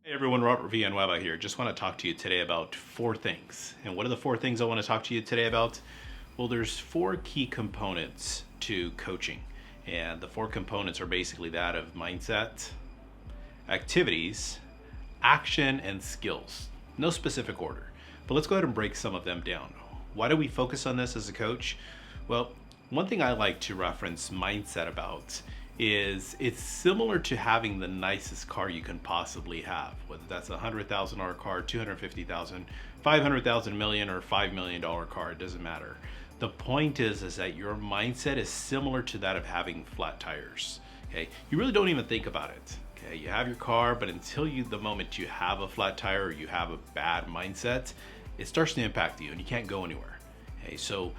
Hey everyone, Robert Villanueva here. Just want to talk to you today about 4 things. And what are the 4 things I want to talk to you today about? Well, there's 4 key components to coaching. And the 4 components are basically that of mindset, activities, action, and skills. No specific order. But let's go ahead and break some of them down. Why do we focus on this as a coach? Well, one thing I like to reference mindset about is it's similar to having the nicest car you can possibly have, whether that's a $100,000 car, $250,000, $500,000, million, or $5 million car. It doesn't matter. The point is that your mindset is similar to that of having flat tires. Okay, you really don't even think about it. Okay, you have your car, but until the moment you have a flat tire or you have a bad mindset, it starts to impact you and you can't go anywhere. Okay, so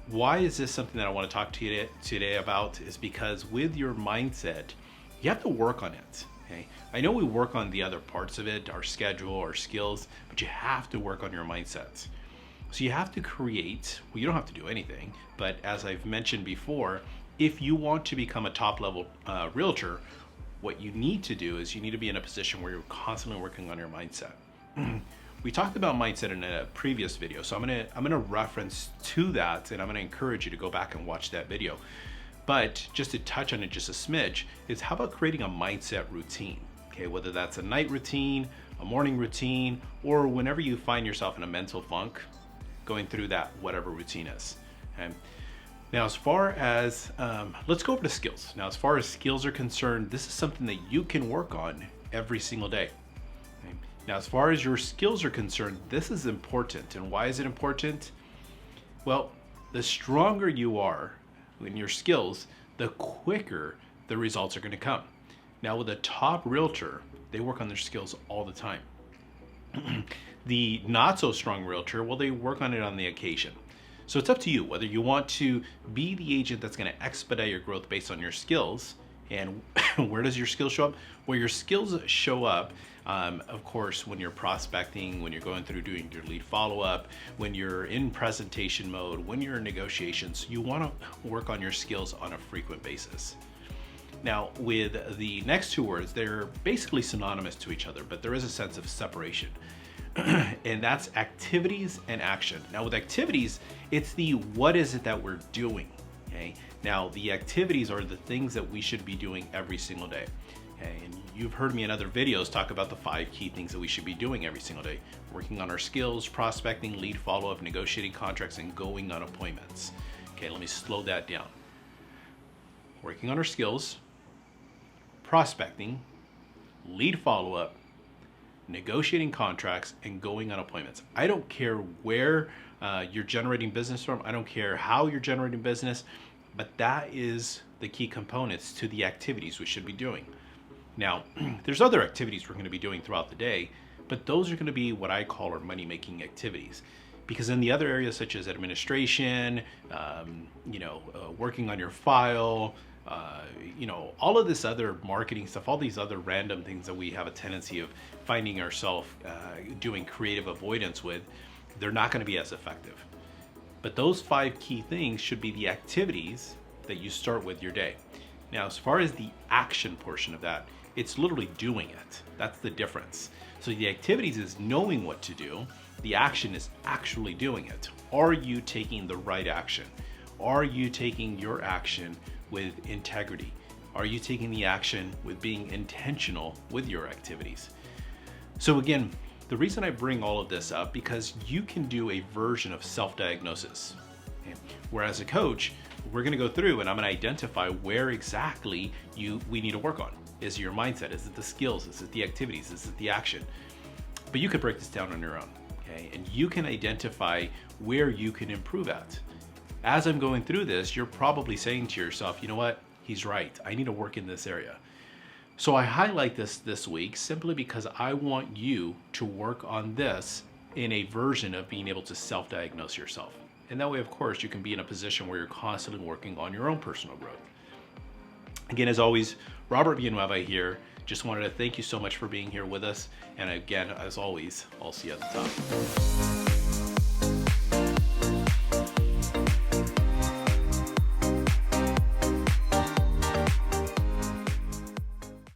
why is this something that I want to talk to you today about? Is because with your mindset, you have to work on it. Okay, I know we work on the other parts of it, our schedule, our skills, but you have to work on your mindset. So you have to create, well, you don't have to do anything, but as I've mentioned before, if you want to become a top level realtor, what you need to do is you need to be in a position where you're constantly working on your mindset. We talked about mindset in a previous video, so I'm gonna reference to that, and I'm gonna encourage you to go back and watch that video. But just to touch on it just a smidge, is how about creating a mindset routine? Okay, whether that's a night routine, a morning routine, or whenever you find yourself in a mental funk, going through that whatever routine is. Okay? Now, as far as let's go over to skills. Now, as far as skills are concerned, this is something that you can work on every single day. Now, as far as your skills are concerned, this is important. And why is it important? Well, the stronger you are in your skills, the quicker the results are going to come. Now, with a top realtor, they work on their skills all the time. The not so strong realtor, well, they work on it on the occasion. So it's up to you whether you want to be the agent that's going to expedite your growth based on your skills. And where does your skills show up? Well, your skills show up, of course, when you're prospecting, when you're going through doing your lead follow-up, when you're in presentation mode, when you're in negotiations. You want to work on your skills on a frequent basis. Now, with the next 2 words, they're basically synonymous to each other, but there is a sense of separation. And that's activities and action. Now, with activities, it's the what is it that we're doing. Okay. Now, the activities are the things that we should be doing every single day. Okay. And you've heard me in other videos talk about the 5 key things that we should be doing every single day. Working on our skills, prospecting, lead follow-up, negotiating contracts, and going on appointments. Okay, let me slow that down. Working on our skills, prospecting, lead follow-up, negotiating contracts, and going on appointments. I don't care where you're generating business from. I don't care how you're generating business, but that is the key components to the activities we should be doing. Now, there's other activities we're going to be doing throughout the day, but those are going to be what I call our money-making activities. Because in the other areas such as administration, working on your file, all of this other marketing stuff, all these other random things that we have a tendency of finding ourselves doing creative avoidance with, they're not going to be as effective. But those 5 key things should be the activities that you start with your day. Now, as far as the action portion of that, it's literally doing it. That's the difference. So the activities is knowing what to do. The action is actually doing it. Are you taking the right action? Are you taking your action with integrity? Are you taking the action with being intentional with your activities? So again, the reason I bring all of this up, because you can do a version of self-diagnosis. Okay? Where as a coach, we're going to go through and I'm going to identify where exactly we need to work on. Is it your mindset? Is it the skills? Is it the activities? Is it the action? But you can break this down on your own. Okay? And you can identify where you can improve at. As I'm going through this, you're probably saying to yourself, you know what? He's right. I need to work in this area. So I highlight this week simply because I want you to work on this in a version of being able to self-diagnose yourself. And that way, of course, you can be in a position where you're constantly working on your own personal growth. Again, as always, Robert Villanueva here. Just wanted to thank you so much for being here with us. And again, as always, I'll see you at the top.